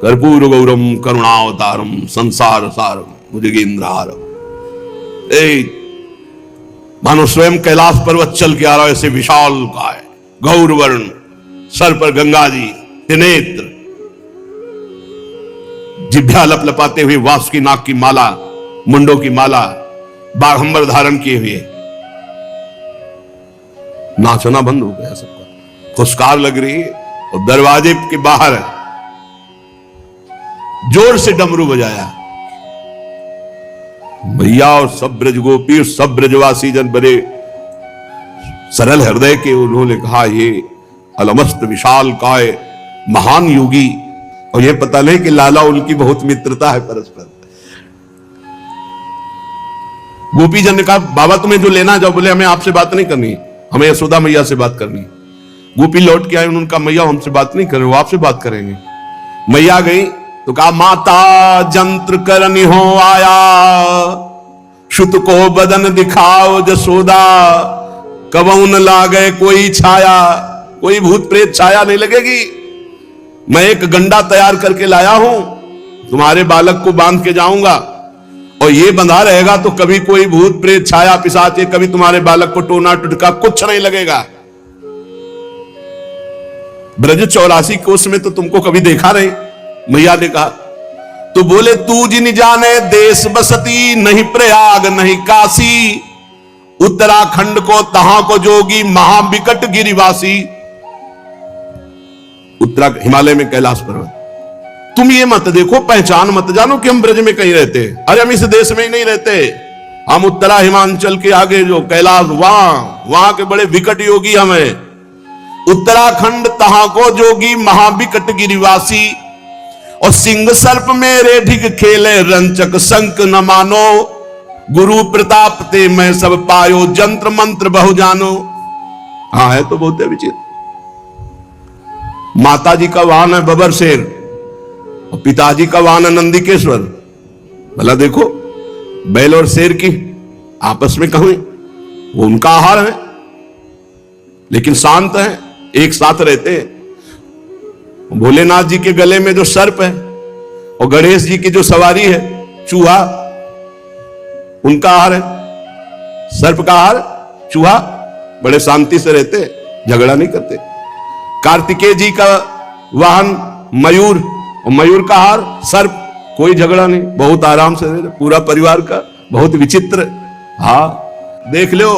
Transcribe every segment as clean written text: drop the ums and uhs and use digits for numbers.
कर्पूर गौरम करुणावतारम संसार सारम भुजगेंद्रहारम। मानो स्वयं कैलाश पर्वत चल के आ रहा है, ऐसे विशाल काय, गौर वर्ण, सर पर गंगा जी, त्रिनेत्र, जिभ्या लपलपाते हुए, वासुकी नाग की माला, मुंडों की माला, बाघंबर धारण किए हुए। नाचना बंद हो गया सबका, फुसकार लग रही है और दरवाजे के बाहर जोर से डमरू बजाया। भैया और सब ब्रज गोपी और सब ब्रजवासी जन बड़े सरल हृदय के, उन्होंने कहा ये अलमस्त विशाल काय महान योगी, और ये पता नहीं कि लाला उनकी बहुत मित्रता है परस्पर। गोपी जन ने कहा बाबा तुम्हें जो लेना जाओ। बोले हमें आपसे बात नहीं करनी, हमें यशोदा मैया से बात करनी। गोपी लौट के आए, उन्होंने कहा मैया हमसे बात नहीं करें, वो आपसे बात करेंगे। मैया गई तो कहा माता जंत्र करनी हो आया, शुत को बदन दिखाओ जसोदा, कबहू न लागे कोई छाया। कोई भूत प्रेत छाया नहीं लगेगी। मैं एक गंडा तैयार करके लाया हूं, तुम्हारे बालक को बांध के जाऊंगा, और ये बंधा रहेगा तो कभी कोई भूत प्रेत छाया पिशाच ये कभी तुम्हारे बालक को टोना टुटका कुछ नहीं लगेगा। ब्रज 84 कोस में तो तुमको कभी देखा नहीं। मैया ने कहा तो बोले तू जिन जाने देश बसती, नहीं प्रयाग नहीं काशी, उत्तराखंड को तहां को जोगी महाविकट गिरिवासी। हिमालय में कैलाश पर्वत। तुम ये मत देखो, पहचान मत जानो कि हम ब्रज में कहीं रहते। अरे हम इस देश में ही नहीं रहते, हम उत्तरा हिमांचल के आगे जो कैलाश, वहां के बड़े विकट योगी हमें। उत्तराखंड तहां को जोगी महाविकट गिरिवासी, और सिंह सर्प मेरे ढिग खेले रंचक संक न मानो, गुरु प्रताप ते मैं सब पायो जंत्र मंत्र बहु जानो। हाँ है तो बहुत विचित्र। माता जी का वाहन है बबर शेर और पिताजी का वाहन है नंदिकेश्वर। भला देखो बैल और शेर की आपस में कहीं, वो उनका आहार है लेकिन शांत है, एक साथ रहते हैं। भोलेनाथ जी के गले में जो सर्प है और गणेश जी की जो सवारी है चूहा, उनका आहार है सर्प का आहार चूहा। बड़े शांति से रहते, झगड़ा नहीं करते। कार्तिकेय जी का वाहन मयूर और मयूर का आहार सर्प, कोई झगड़ा नहीं, बहुत आराम से रहे पूरा परिवार का। बहुत विचित्र। हाँ देख लो,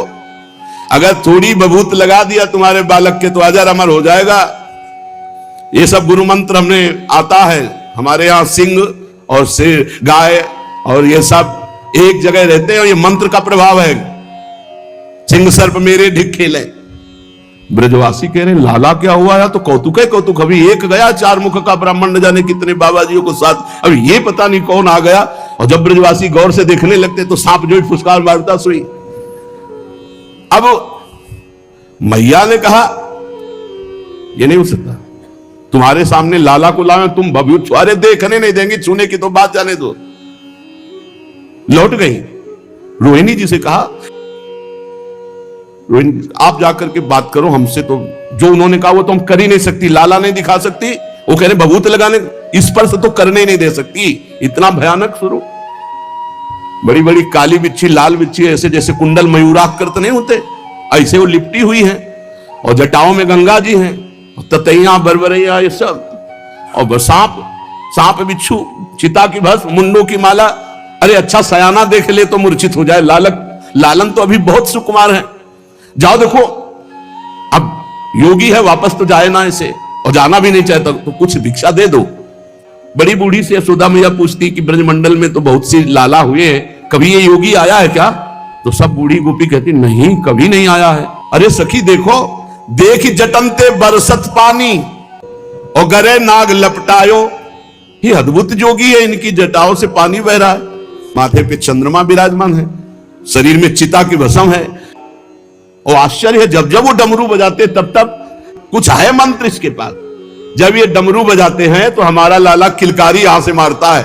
अगर थोड़ी बबूत लगा दिया तुम्हारे बालक के तो अजर अमर हो जाएगा। ये सब गुरु मंत्र हमने आता है। हमारे यहाँ सिंह और शेर, गाय और ये सब एक जगह रहते हैं और ये मंत्र का प्रभाव है। सिंह सर्प मेरे ढिग खेले। ब्रजवासी कह रहे लाला क्या हुआ है? तो कौतुक है कौतुक। अभी एक गया 4 मुख का ब्राह्मण, न जाने कितने बाबा जियों को साथ, अभी ये पता नहीं कौन आ गया। और जब ब्रजवासी गौर से देखने लगते तो सांप जो फुसकार मारता सोई। अब मैया ने कहा ये नहीं हो सकता, तुम्हारे सामने लाला को लाए, तुम भव्य छुआरे देखने नहीं देंगे, छूने की तो बात जाने दो। लौट गई। रोहिणी जी से कहा रोहिणी आप जाकर के बात करो हमसे, तो जो उन्होंने कहा वो तो हम कर ही नहीं सकती, लाला नहीं दिखा सकती। वो कह रहे भभूत लगाने, स्पर्श तो करने ही नहीं दे सकती। इतना भयानक स्वरूप, बड़ी बड़ी काली बिच्छी लाल बिच्छी, ऐसे जैसे कुंडल मयूराकृत नहीं होते, ऐसे वो लिपटी हुई है। और जटाओं में गंगा जी हैं, ततैया बरबरैया ये सब, और सांप बिच्छू, चिता की भस्म, मुंडों की माला। अरे अच्छा सयाना देख ले तो मूर्छित हो जाए। लालन तो अभी बहुत सुकुमार है। जाओ देखो, अब योगी है, वापस तो जाए ना ऐसे, और जाना भी नहीं चाहता तो कुछ भिक्षा दे दो। बड़ी बूढ़ी से यशोदा मैया पूछती कि ब्रजमंडल में तो बहुत सी लाला हुए हैं, कभी ये योगी आया है क्या? तो सब बूढ़ी गोपी कहती नहीं, कभी नहीं आया है। अरे सखी देखो, देख जटनते बरसत पानी और गरे नाग लपटायो। ये अद्भुत जोगी है, इनकी जटाओं से पानी बह रहा है, माथे पे चंद्रमा विराजमान है, शरीर में चिता की भस्म है। और आश्चर्य है, जब जब वो डमरू बजाते तब तब कुछ है मंत्र इसके पास। जब ये डमरू बजाते हैं तो हमारा लाला किलकारी यहां से मारता है।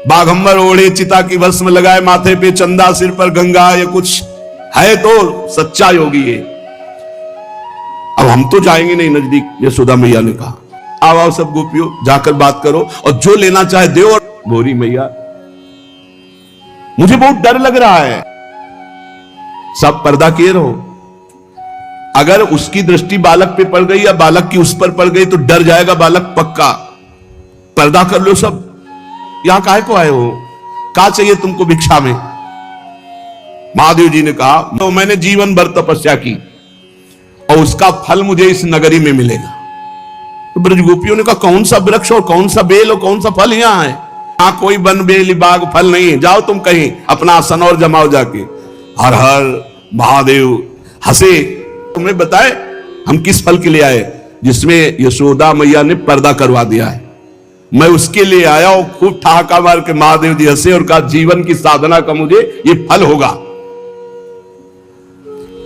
बाघंबर ओढ़े, चिता की भस्म लगाए, माथे पे चंदा, सिर पर गंगा, ये कुछ है तो सच्चा योगी है। अब हम तो जाएंगे नहीं नजदीक, यशोदा मैया ने कहा। आओ आओ सब गोपियों, जाकर बात करो और जो लेना चाहे दो। और गौरी मैया, मुझे बहुत डर लग रहा है। सब पर्दा किए रहो। अगर उसकी दृष्टि बालक पे पड़ गई या बालक की उस पर पड़ गई तो डर जाएगा बालक पक्का। पर्दा कर लो सब। यहां काहे को आए हो? क्या चाहिए तुमको भिक्षा में? महादेव जी ने कहा, तो मैंने जीवन भर तपस्या की और उसका फल मुझे इस नगरी में मिलेगा। तो ब्रज गोपियों ने कहा, कौन सा वृक्ष और कौन सा बेल और कौन सा फल यहां है? यहां कोई वन बेल बाग फल नहीं है, जाओ तुम कहीं अपना आसन और जमाओ जाके। हर हर महादेव हंसे। तुम्हें बताए हम किस फल के लिए आए? जिसमें यशोदा मैया ने पर्दा करवा दिया है, मैं उसके लिए आया हूं। खूब ठहाका मार के महादेव जी हंसे और कहा, जीवन की साधना का मुझे ये फल होगा।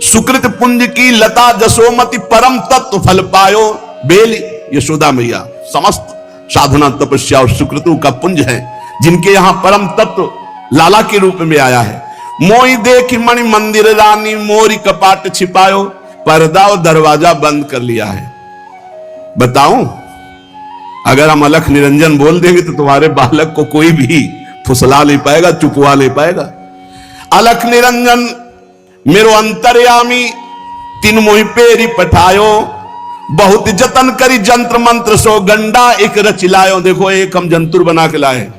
सुकृत पुंज की लता जसोमति परम तत्व फल पायो। बेल यशोदा मैया समस्त साधना तपस्या और सुकृतों का पुंज है, जिनके यहां परम तत्व लाला के रूप में आया है। मोई देख मणि मंदिर रानी, मोरी कपाट छिपायो। पर्दा और दरवाजा बंद कर लिया है। बताऊं, अगर हम अलख निरंजन बोल देंगे तो तुम्हारे बालक को कोई भी फुसला नहीं पाएगा, चुपवा नहीं पाएगा। अलख निरंजन मेरो अंतर्यामी, तीन मोहि पेरी पठायो। बहुत जतन करी जंत्र मंत्र सो, गंडा एक रचिलायो। देखो, एक हम जंतुर बना के लाए,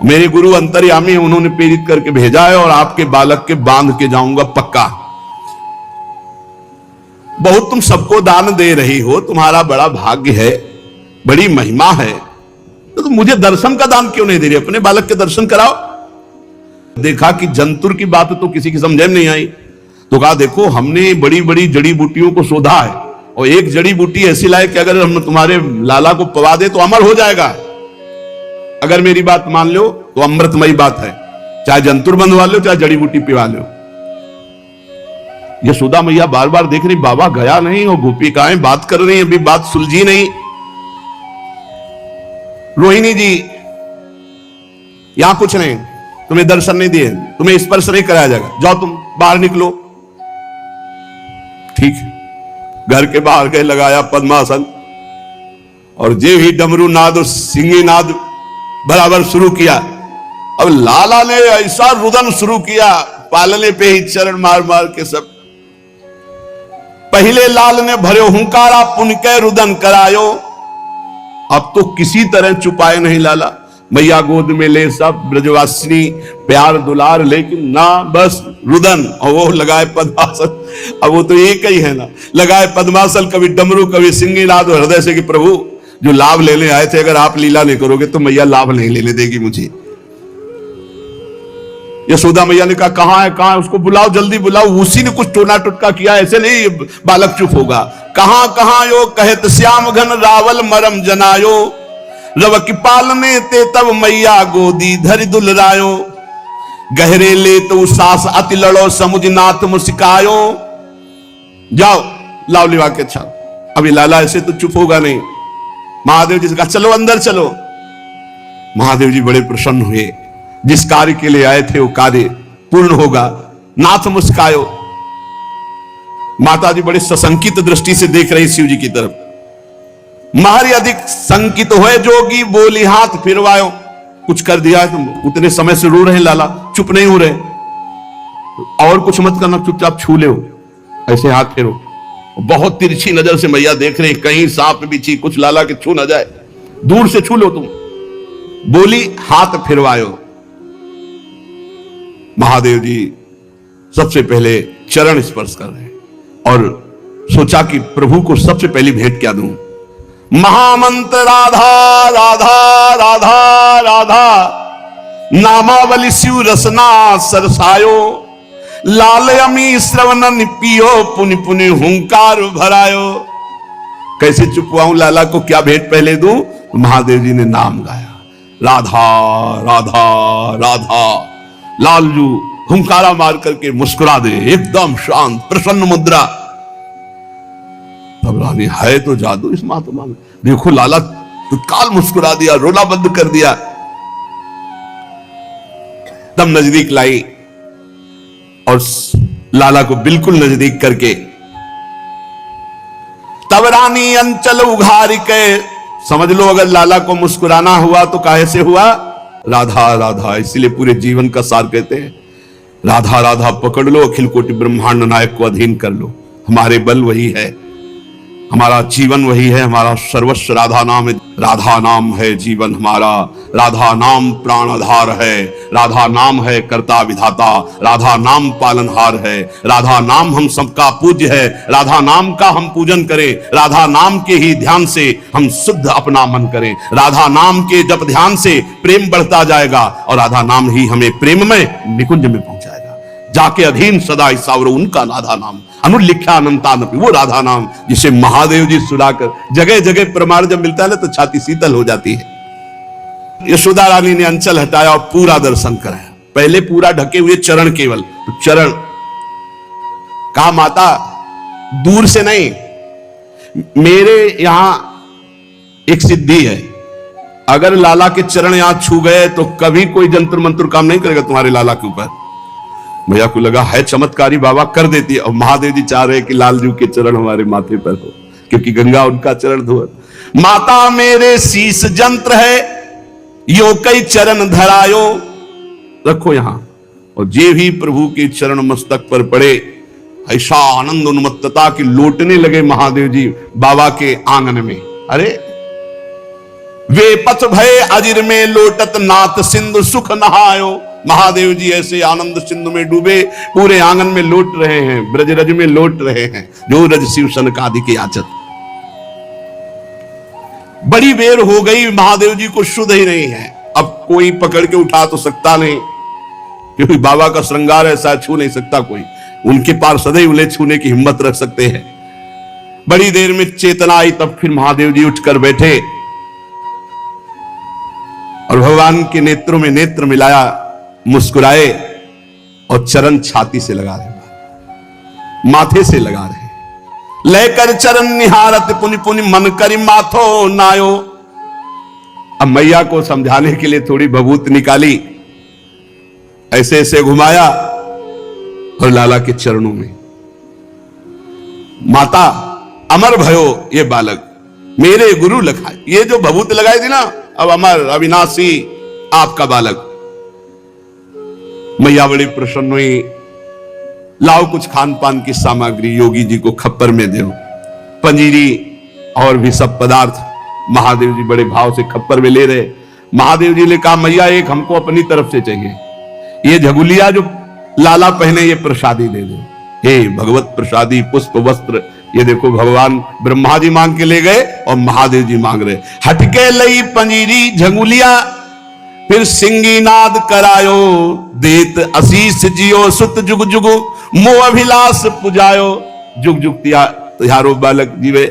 मेरे गुरु अंतर्यामी उन्होंने प्रेरित करके भेजा है और आपके बालक के बांध के जाऊंगा पक्का। बहुत तुम सबको दान दे रही हो, तुम्हारा बड़ा भाग्य है, बड़ी महिमा है, तो मुझे दर्शन का दान क्यों नहीं दे रही? अपने बालक के दर्शन कराओ। देखा कि जंतुर की बात तो किसी की समझ में नहीं आई, तो कहा, देखो हमने बड़ी बड़ी जड़ी बूटियों को शोधा है और एक जड़ी बूटी ऐसी लाए कि अगर हम तुम्हारे लाला को पवा दे तो अमर हो जाएगा। अगर मेरी बात मान लो तो अमृतमयी बात है, चाहे जंतुर बंधवा लो चाहे जड़ी बूटी पिवा लो। यशोदा मैया बार बार देख रही, बाबा गया नहीं और गोपिकाएं बात कर रही, अभी बात सुलझी नहीं। रोहिणी जी, यहां कुछ नहीं, तुम्हें दर्शन नहीं दिए, तुम्हें स्पर्श नहीं कराया जाएगा, जाओ तुम बाहर निकलो। ठीक, घर के बाहर गए, लगाया पद्मासन और जे भी डमरू नाद और सिंगी नाद बराबर शुरू किया। अब लाला ने ऐसा रुदन शुरू किया, पालने पे ही चरण मार मार के सब। पहले लाल ने भरे हुंकारा, पुन के रुदन करायो। अब तो किसी तरह छुपाए नहीं लाला, मैया गोद में ले सब ब्रजवासिनी प्यार दुलार, लेकिन ना, बस रुदन। और वो लगाए पद्मासन, अब वो तो एक ही है ना, लगाए पद्मासन, कभी डमरू कभी सिंगी नाद, हृदय से कि प्रभु जो लाभ लेने आए थे, अगर आप लीला नहीं करोगे तो मैया लाभ नहीं लेने देगी मुझे। यशोदा मैया ने कहा, कहां है कहां है, उसको बुलाओ, जल्दी बुलाओ। उसी ने कुछ टोना टुटका किया, ऐसे नहीं बालक चुप होगा। कहां कहां यो कहत श्याम घन रावल मरम जनायो। रव की पालने ते तब मैया गोदी धरि दुलरायो। गहरे ले तो सास अति लड़ो, समुझ नाथ मुस्कायो। जाओ लाओ लिवा के छाओ। अभी लाला ऐसे तो चुप होगा नहीं। महादेव जी से कहा, चलो अंदर चलो। महादेव जी बड़े प्रसन्न हुए, जिस कार्य के लिए आए थे वो कार्य पूर्ण होगा। नाथ मुस्कायो। माता जी बड़े सशंकित दृष्टि से देख रही शिव जी की तरफ। महर अधिक संकित हुए जोगी, बोली हाथ फिरवायो। कुछ कर दिया है तुम, उतने समय से रो रहे लाला, चुप नहीं हो रहे, और कुछ मत करना, चुपचाप छू ले, ऐसे हाथ फेरो। बहुत तिरछी नजर से मैया देख रही, कहीं सांप बिच्छी कुछ लाला के छू ना जाए, दूर से छू लो तुम। बोली हाथ फिरवायो। महादेव जी सबसे पहले चरण स्पर्श कर रहे और सोचा कि प्रभु को सबसे पहली भेंट क्या दूं। महामंत्र राधा राधा राधा राधा, नामावली शिव रसना सरसायो। लाल अमी श्रवण पियो, पुनि पुनि हुंकार भरायो। कैसे चुपवाऊं लाला को, क्या भेंट पहले दूं? महादेव जी ने नाम गाया, राधा राधा राधा। लालजू हुंकारा मार करके मुस्कुरा दे, एकदम शांत प्रसन्न मुद्रा। तब रानी, है तो जादू इस महात्मा में। देखो लाला तत्काल मुस्कुरा दिया, रोना बंद कर दिया। तब नजदीक लाई और लाला को बिल्कुल नजदीक करके तब रानी अंचल उघार के समझ लो अगर लाला को मुस्कुराना हुआ तो काहे से हुआ? राधा राधा। इसलिए पूरे जीवन का सार कहते हैं राधा राधा पकड़ लो, अखिल कोटि ब्रह्मांड नायक को अधीन कर लो। हमारे बल वही है, हमारा जीवन वही है, हमारा सर्वस्व राधा नाम है। राधा नाम है जीवन हमारा, राधा नाम प्राण आधार है, राधा नाम है कर्ता विधाता, राधा नाम पालनहार है, राधा नाम हम सबका पूज्य है। राधा नाम का हम पूजन करें, राधा नाम के ही ध्यान से हम शुद्ध अपना मन करें। राधा नाम के जप ध्यान से प्रेम बढ़ता जाएगा और राधा नाम ही हमें प्रेम में निकुंज में पहुंचाएगा। जाके अधीन सदा ईसावरो उनका राधा नाम, अनुलिख्या अनंतानपि, वो राधा नाम जिसे महादेव जी सुनाकर जगह जगह प्रमाण जब मिलता है ना तो छाती शीतल हो जाती है। यशोदा रानी ने अंचल हटाया और पूरा दर्शन कराया। पहले पूरा ढके हुए चरण केवल, तो चरण कहा माता दूर से नहीं, मेरे यहां एक सिद्धि है, अगर लाला के चरण यहां छू गए तो कभी कोई जंतर मंत्र काम नहीं करेगा तुम्हारे लाला के ऊपर। भैया को लगा है चमत्कारी बाबा कर देती है, और महादेव जी चाह रहे कि लालजू के चरण हमारे माथे पर हो, क्योंकि गंगा उनका चरण धोत। माता मेरे शीस जंत्र है, यो कई चरण धरायो, रखो यहां। और जे भी प्रभु के चरण मस्तक पर पड़े, ऐसा आनंद उन्मत्तता की लौटने लगे महादेव जी बाबा के आंगन में। अरे वे पथ भय अजिर में लोटत नाथ सिंधु सुख नहायो। महादेव जी ऐसे आनंद सिंधु में डूबे, पूरे आंगन में लौट रहे हैं, ब्रज रज में लौट रहे हैं, जो रज शिव सनक आदि के याचक। बड़ी देर हो गई, महादेव जी को शुद्ध ही नहीं है। अब कोई पकड़ के उठा तो सकता नहीं, क्योंकि बाबा का श्रृंगार ऐसा छू नहीं सकता कोई, उनके पार सदैव उन्हें छूने की हिम्मत रख सकते हैं। बड़ी देर में चेतना आई, तब फिर महादेव जी उठकर बैठे और भगवान के नेत्रों में नेत्र मिलाया, मुस्कुराए और चरण छाती से लगा रहे, माथे से लगा रहे। लेकर चरण निहारत पुनि पुनि मन करी माथो नायो। अब मैया को समझाने के लिए थोड़ी भभूत निकाली, ऐसे ऐसे घुमाया और लाला के चरणों में, माता अमर भयो ये बालक, मेरे गुरु लखाए। ये जो भभूत लगाई थी ना, अब अमर अविनाशी आपका बालक। मैया बड़ी प्रसन्न हुई, लाओ कुछ खान पान की सामग्री योगी जी को खप्पर में दो, पंजीरी और भी सब पदार्थ। महादेव जी बड़े भाव से खप्पर में ले रहे। महादेव जी ने कहा मैया एक हमको अपनी तरफ से चाहिए, ये झगुलिया जो लाला पहने ये प्रसादी दे दो। हे भगवत प्रसादी पुष्प वस्त्र, ये देखो भगवान ब्रह्मा जी मांग के ले गए और महादेव जी मांग रहे। हटके लई पंजीरी झगुलिया, फिर सिंगी नाद करायो, देत असीस जियो सुत जुग जुग मोह अभिलाष पुजायो। जुग जुग तिहारो बालक जीवे,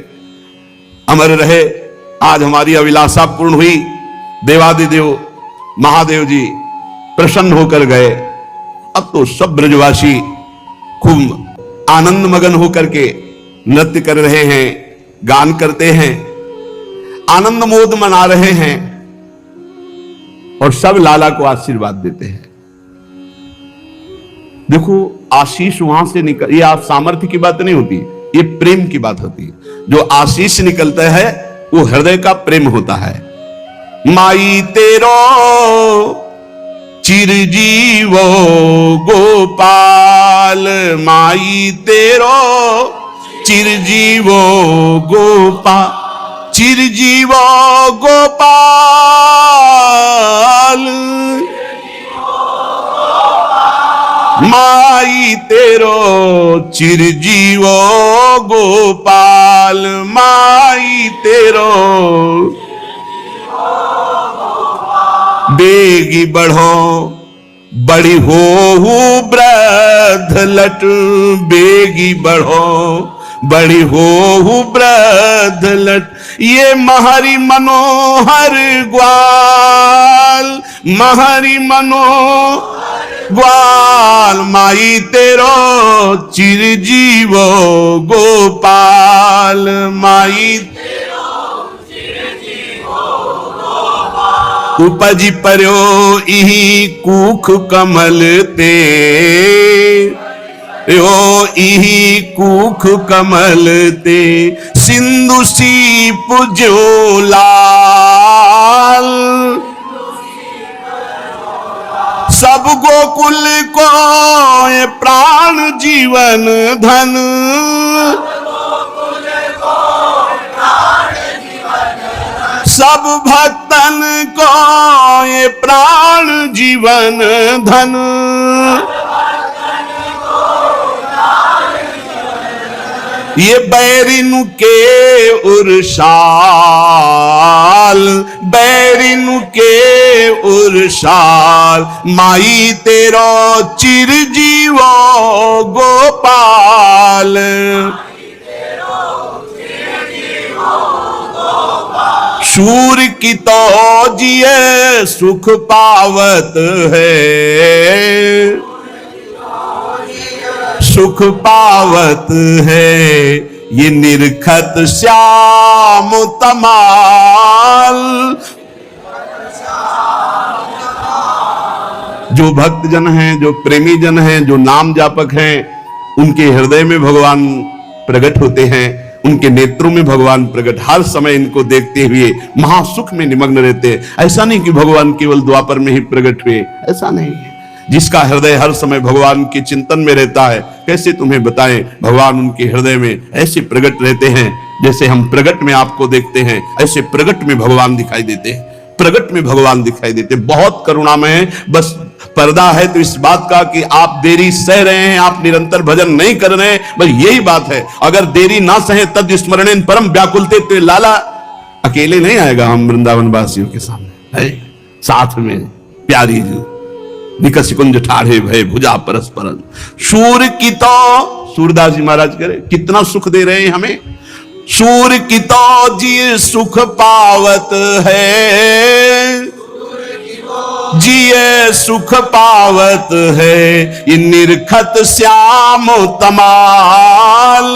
अमर रहे। आज हमारी अभिलाषा पूर्ण हुई। देवादिदेव महादेव जी प्रसन्न होकर गए। अब तो सब ब्रजवासी खूब आनंद मगन होकर के नृत्य कर रहे हैं, गान करते हैं, आनंद मोद मना रहे हैं और सब लाला को आशीर्वाद देते हैं। देखो आशीष वहां से निकल, ये आप सामर्थ्य की बात नहीं होती, ये प्रेम की बात होती है। जो आशीष निकलता है वो हृदय का प्रेम होता है। माई तेरो चिरजीवो गोपाल, माई तेरो चिरजीवो गोपाल, चिरजीवो गोपाल, माई तेरो चिरजीवो गोपाल, माई तेरो बेगी बढ़ो बड़ी हो वृद्ध लट, बेगी बढ़ो बड़ी हो वृद्ध लट। ये महरी मनोहर ग्वाल, महरी मनोहर ग्वाल, माई तेरो चिरजीवो गोपाल, माई उपजी पर्यो इही कूख कमल ते, यो इही कूख कमल ते, सिंधु सीप जो लाल, सब गोकुल को ये प्राण जीवन धन, सब भक्तन को ये प्राण जीवन धन। ये बैरिनु के उर्साल, बैरिनु के उर्साल, माई तेरो चिरजीवो गोपाल। शूर की तो जिये सुख पावत है, सुख पावत है, ये निरखत श्याम तमाल। जो भक्त जन हैं, जो प्रेमी जन हैं, जो नाम जापक हैं, उनके हृदय में भगवान प्रकट होते हैं, उनके नेत्रों में भगवान प्रकट, हर समय इनको देखते हुए महासुख में निमग्न रहते हैं। ऐसा नहीं कि भगवान केवल द्वापर में ही प्रकट हुए, ऐसा नहीं है। जिसका हृदय हर समय भगवान के चिंतन में रहता है, कैसे तुम्हें बताएं, भगवान उनके हृदय में ऐसे प्रकट रहते हैं। जैसे हम प्रकट में आपको देखते हैं, ऐसे प्रकट में भगवान दिखाई देते हैं, प्रकट में भगवान दिखाई देते हैं। बहुत करुणामय है। बस पर्दा है तो इस बात का कि आप देरी सह रहे हैं, आप निरंतर भजन नहीं कर रहे हैं, बस यही बात है। अगर देरी ना सहे तद स्मरणेन परम व्याकुलते, तो लाला अकेले नहीं आएगा हम वृंदावन वासियों के सामने, है साथ में प्यारी जी निकस कुंज ठाढ़े भय भुजा परस्परन। सूर की तो सूरदास जी महाराज करे कितना सुख दे रहे हैं हमें। सूर की तो जी सुख पावत है, जिये सुख पावत है, ये निरखत श्याम तमाल।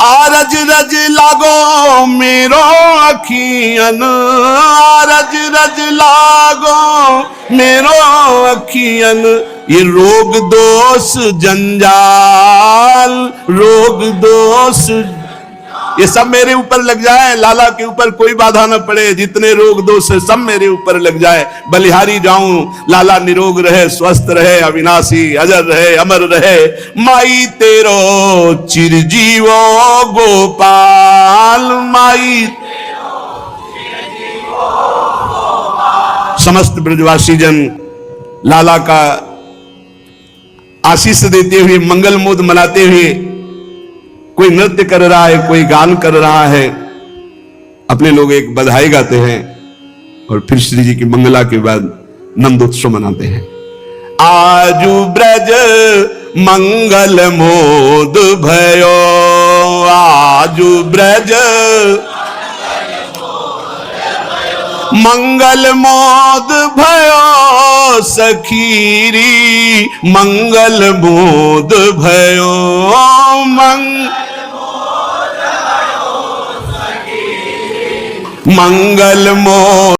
आरज रज लागो मेरो अखियन, आरज रज लागो मेरो अखियन, ये रोग दोष जंजाल, रोग दोष ये सब मेरे ऊपर लग जाए, लाला के ऊपर कोई बाधा न पड़े, जितने रोग दोष है सब मेरे ऊपर लग जाए, बलिहारी जाऊं, लाला निरोग रहे, स्वस्थ रहे, अविनाशी अजर रहे, अमर रहे। माई तेरो चिरजीवो गोपाल, माई समस्त ब्रजवासी जन लाला का आशीष देते हुए, मंगल मोद मनाते हुए, कोई नृत्य कर रहा है, कोई गान कर रहा है, अपने लोग एक बधाई गाते हैं और फिर श्री जी की मंगला के बाद नंदोत्सव मनाते हैं। आजू ब्रज मंगल मोद भयो, आजू ब्रज मंगल मोद भयो, सखीरी मंगल मोद भयो, मंगल मोद